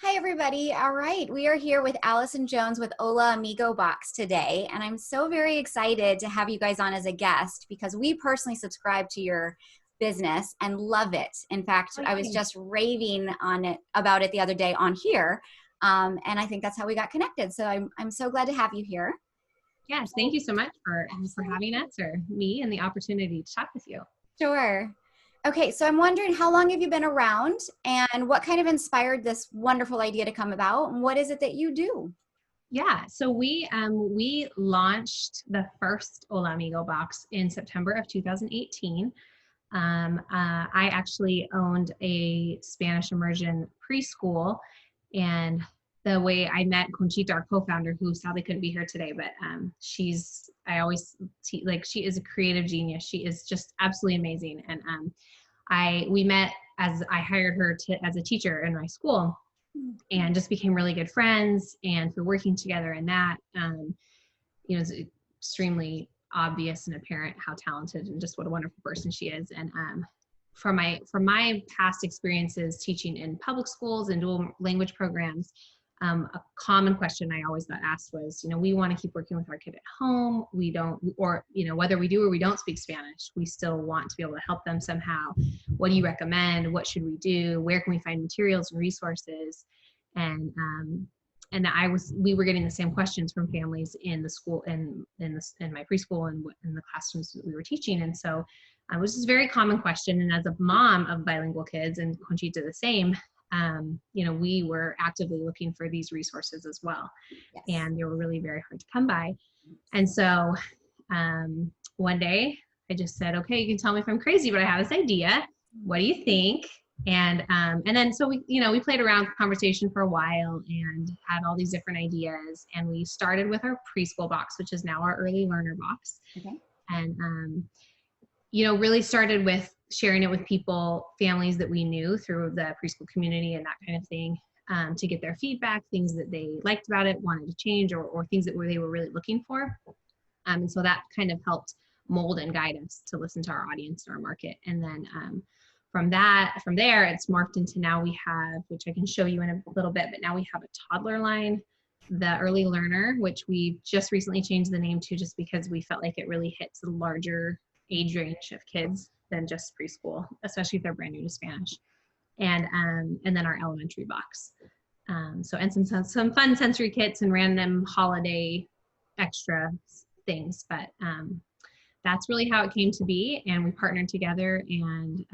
Hi, everybody. All right, we are here with Allison Jones with Hola Amigo box today, and I'm so very excited to have you guys on as a guest because we personally subscribe to your business and love it. In fact, Oh, I was nice. just raving on it about it the other day on here, and I think that's how we got connected. So I'm so glad to have you here. Yes, thank you so much for having us or me and the opportunity to talk with you. Sure. Okay, so I'm wondering how long have you been around and what kind of inspired this wonderful idea to come about? And what is it that you do? Yeah, so we launched the first Hola Amigo box in September of 2018. I actually owned a Spanish immersion preschool, and the way I met Conchita, our co-founder, who sadly couldn't be here today, but she is a creative genius. She is just absolutely amazing, and we met as I hired her as a teacher in my school, and just became really good friends. And through working together in that, it's extremely obvious and apparent how talented and just what a wonderful person she is. And from my past experiences teaching in public schools and dual language programs, a common question I always got asked was, we want to keep working with our kid at home. We don't, or, whether we do or we don't speak Spanish, we still want to be able to help them somehow. What do you recommend? What should we do? Where can we find materials and resources? And we were getting the same questions from families in the school, in my preschool and in the classrooms that we were teaching. And so it was just a very common question. And as a mom of bilingual kids, and Conchita the same, we were actively looking for these resources as well. Yes. And they were really very hard to come by. And so one day I just said, okay, you can tell me if I'm crazy, but I have this idea. What do you think? And then so we played around with conversation for a while and had all these different ideas. And we started with our preschool box, which is now our early learner box. Okay. And really started with sharing it with people, families that we knew through the preschool community and that kind of thing, to get their feedback, things that they liked about it, wanted to change, or things that they were really looking for. And so that kind of helped mold and guide us to listen to our audience and our market. And then from there, it's morphed into now we have, which I can show you in a little bit, but now we have a toddler line, the early learner, which we just recently changed the name to just because we felt like it really hits a larger age range of kids than just preschool, especially if they're brand new to Spanish. And then our elementary box. And some fun sensory kits and random holiday extra things, but that's really how it came to be. And we partnered together, and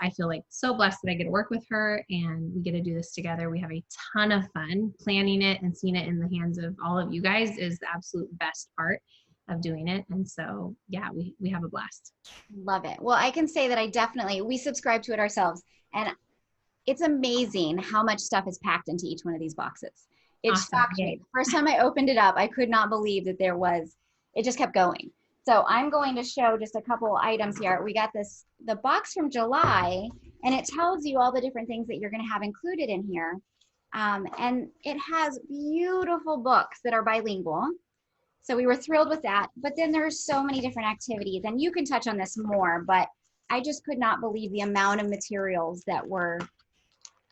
I feel like so blessed that I get to work with her and we get to do this together. We have a ton of fun planning it, and seeing it in the hands of all of you guys is the absolute best part of doing it. And so, yeah, we have a blast. Love it. Well, I can say that we subscribe to it ourselves, and it's amazing how much stuff is packed into each one of these boxes. It Awesome. shocked me. Yay. The first time I opened it up, I could not believe that it just kept going. So I'm going to show just a couple items here. We got the box from July, and it tells you all the different things that you're going to have included in here. And it has beautiful books that are bilingual. So we were thrilled with that. But then there's so many different activities, and you can touch on this more, but I just could not believe the amount of materials that were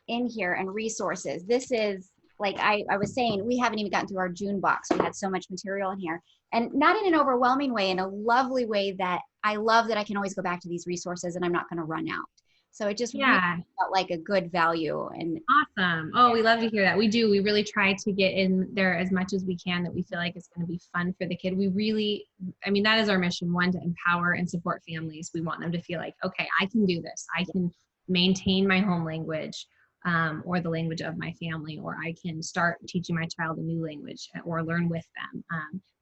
in here and resources. This is, like I was saying, we haven't even gotten through our June box. We had so much material in here, and not in an overwhelming way, in a lovely way that I love that I can always go back to these resources and I'm not going to run out. So it just really Yeah. felt like a good value. And Awesome. Oh, we love to hear that. We do. We really try to get in there as much as we can that we feel like it's going to be fun for the kid. That is our mission. One, to empower and support families. We want them to feel like, okay, I can do this. I can maintain my home language, or the language of my family, or I can start teaching my child a new language or learn with them.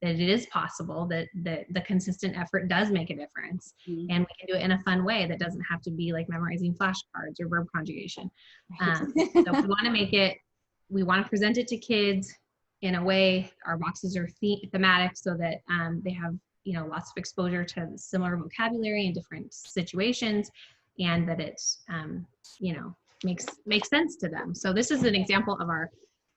That it is possible, that the consistent effort does make a difference. Mhm. And we can do it in a fun way that doesn't have to be like memorizing flashcards or verb conjugation. So we want to present it to kids in a way. Our boxes are thematic so that they have, lots of exposure to similar vocabulary in different situations, and that it's, makes sense to them. So this is an example of our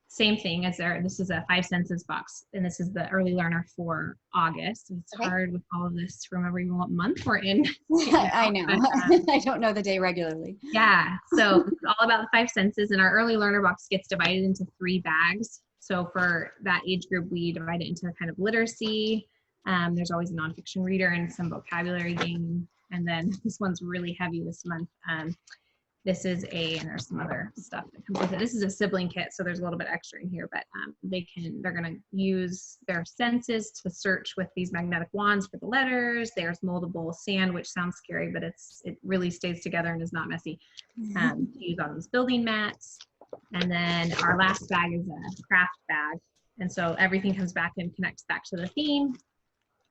same thing as this is a 5 senses box, and this is the early learner for August. It's Okay. hard with all of this to remember even what month we're in. I know. But, I don't know the day regularly. yeah, so it's all about the 5 senses, and our early learner box gets divided into 3 bags. So for that age group, we divide it into kind of literacy. There's always a nonfiction reader and some vocabulary game. And then this one's really heavy this month. This is and there's some other stuff that comes with it. This is a sibling kit, so there's a little bit extra in here, but they're gonna use their senses to search with these magnetic wands for the letters. There's moldable sand, which sounds scary, but it really stays together and is not messy. To use on these building mats. And then our last bag is a craft bag. And so everything comes back and connects back to the theme.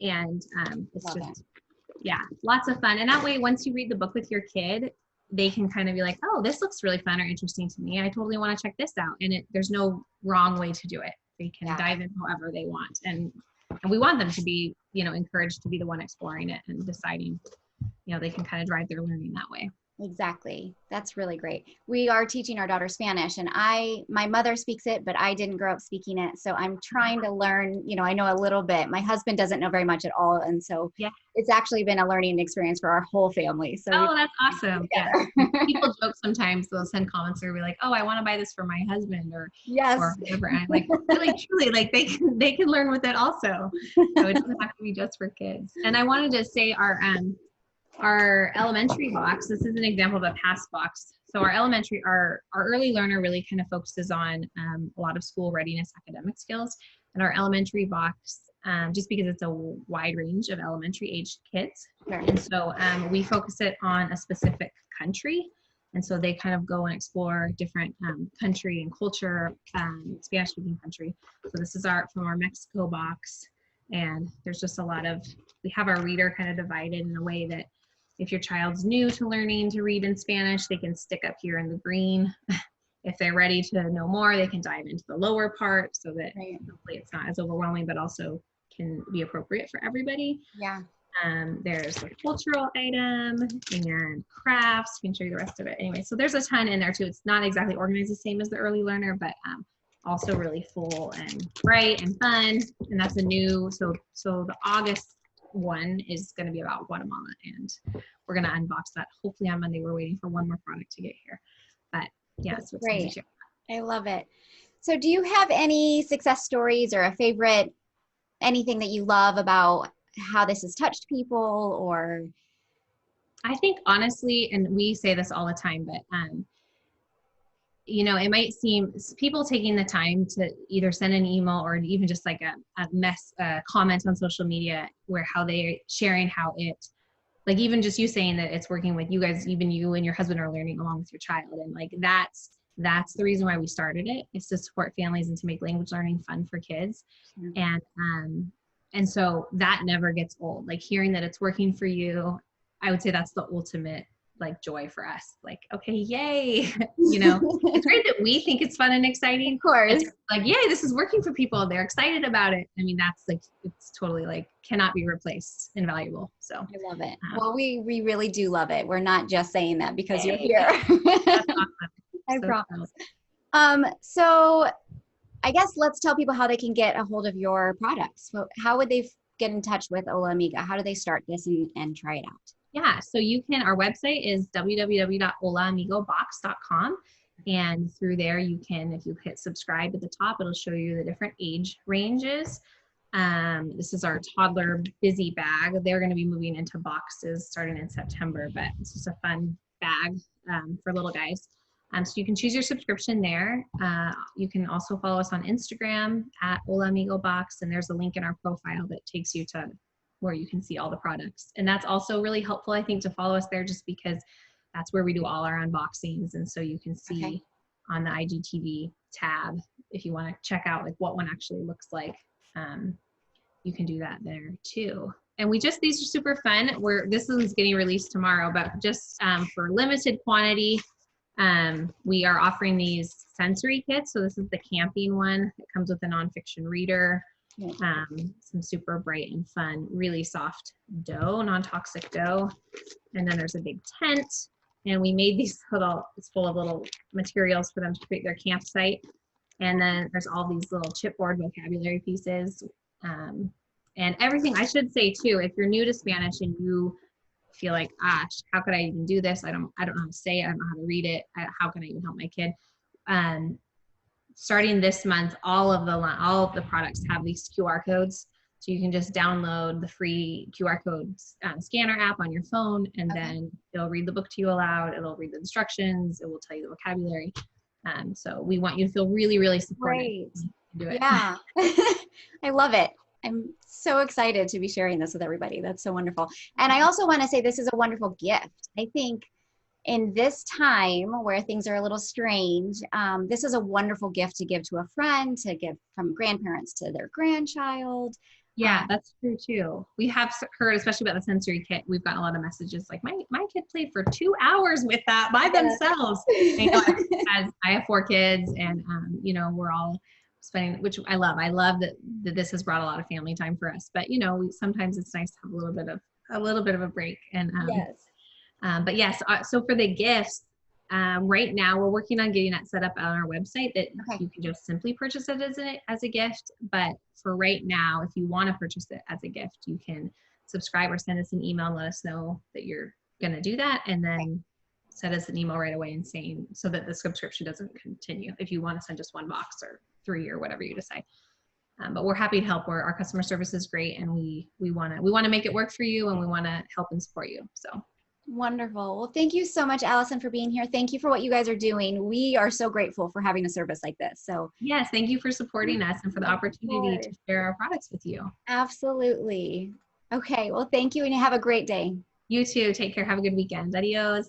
And it's just, yeah, lots of fun. And that way, once you read the book with your kid, they can kind of be like, oh, this looks really fun or interesting to me. I totally want to check this out. And there's no wrong way to do it. They can dive in however they want. And we want them to be, encouraged to be the one exploring it and deciding, they can kind of drive their learning that way. Exactly. That's really great. We are teaching our daughter Spanish, and my mother speaks it, but I didn't grow up speaking it. So I'm trying to learn, I know a little bit. My husband doesn't know very much at all. And so it's actually been a learning experience for our whole family. So that's awesome. Yeah. People joke sometimes, they'll send comments or be like, oh, I want to buy this for my husband or whatever. And I'm like, really, truly, like they can learn with it also. So it doesn't have to be just for kids. And I wanted to say our elementary box, this is an example of a past box. So our early learner really kind of focuses on a lot of school readiness academic skills. And our elementary box, just because it's a wide range of elementary aged kids. Sure. And so we focus it on a specific country. And so they kind of go and explore different country and culture, Spanish speaking country. So this is from our Mexico box. And there's just we have our reader kind of divided in a way that if your child's new to learning to read in Spanish, they can stick up here in the green. If they're ready to know more, they can dive into the lower part so that hopefully it's not as overwhelming, but also can be appropriate for everybody. Yeah. There's a cultural item and crafts. We can show you the rest of it. Anyway, so there's a ton in there too. It's not exactly organized the same as the early learner, but also really full and bright and fun. And that's so the August one is going to be about Guatemala, and we're going to unbox that hopefully on Monday. We're waiting for one more product to get here, but yeah, so it's great. I love it. So do you have any success stories or a favorite, anything that you love about how this has touched people? Or I think honestly, and we say this all the time, but it might seem people taking the time to either send an email or even just like a comment on social media where how they're sharing how like even just you saying that it's working with you guys, even you and your husband are learning along with your child. And like, that's the reason why we started it, is to support families and to make language learning fun for kids. And so that never gets old. Like hearing that it's working for you, I would say that's the ultimate like joy for us. Like, okay, yay. It's great that we think it's fun and exciting. Of course. It's like, yay, this is working for people. They're excited about it. I mean, that's like, it's totally like cannot be replaced, invaluable. So I love it. Well, we really do love it. We're not just saying that because you're here. That's awesome. I promise. So I guess let's tell people how they can get a hold of your products. So how would they get in touch with Hola Amigo? How do they start this and try it out? Yeah, so our website is www.holaamigobox.com. And through there, you can, if you hit subscribe at the top, it'll show you the different age ranges. This is our toddler busy bag. They're going to be moving into boxes starting in September, but it's just a fun bag for little guys. So you can choose your subscription there. You can also follow us on Instagram at Hola Amigo Box, and there's a link in our profile that takes you to where you can see all the products. And that's also really helpful, I think, to follow us there, just because that's where we do all our unboxings. And so you can see on the IGTV tab, if you want to check out like what one actually looks like, you can do that there too. And these are super fun. This one's getting released tomorrow, but just for limited quantity, we are offering these sensory kits. So this is the camping one. It comes with a nonfiction reader, some super bright and fun, really soft dough, non-toxic dough. And then there's a big tent. And we made it's full of little materials for them to create their campsite. And then there's all these little chipboard vocabulary pieces. And everything, I should say too, if you're new to Spanish and you feel like, how could I even do this? I don't know how to say it. I don't know how to read it. How can I even help my kid? Starting this month, all of the products have these QR codes. So you can just download the free QR code scanner app on your phone, and then it'll read the book to you aloud. It'll read the instructions. It will tell you the vocabulary. So we want you to feel really, really supported. Great. Do it. Yeah. I love it. I'm so excited to be sharing this with everybody. That's so wonderful. And I also want to say this is a wonderful gift. I think in this time where things are a little strange, this is a wonderful gift to give to a friend, to give from grandparents to their grandchild. Yeah, that's true too. We have heard, especially about the sensory kit, we've gotten a lot of messages like, my kid played for 2 hours with that by themselves. I know I have 4 kids, and you know, we're all spending, which I love. I love that this has brought a lot of family time for us. But you know, sometimes it's nice to have a little bit of a break. And Yes. but yes, so for the gifts, right now we're working on getting that set up on our website that you can just simply purchase it as a gift. But for right now, if you want to purchase it as a gift, you can subscribe or send us an email and let us know that you're going to do that, and then send us an email right away and saying, so that the subscription doesn't continue, if you want to send just 1 box or 3 or whatever you decide. But we're happy to help. Our customer service is great, and we want to make it work for you, and we want to help and support you. So Wonderful. Well, thank you so much, Allison, for being here. Thank you for what you guys are doing. We are so grateful for having a service like this. So yes, thank you for supporting us and for the opportunity to share our products with you. Absolutely. Okay. Well, thank you, and have a great day. You too. Take care. Have a good weekend. Adios.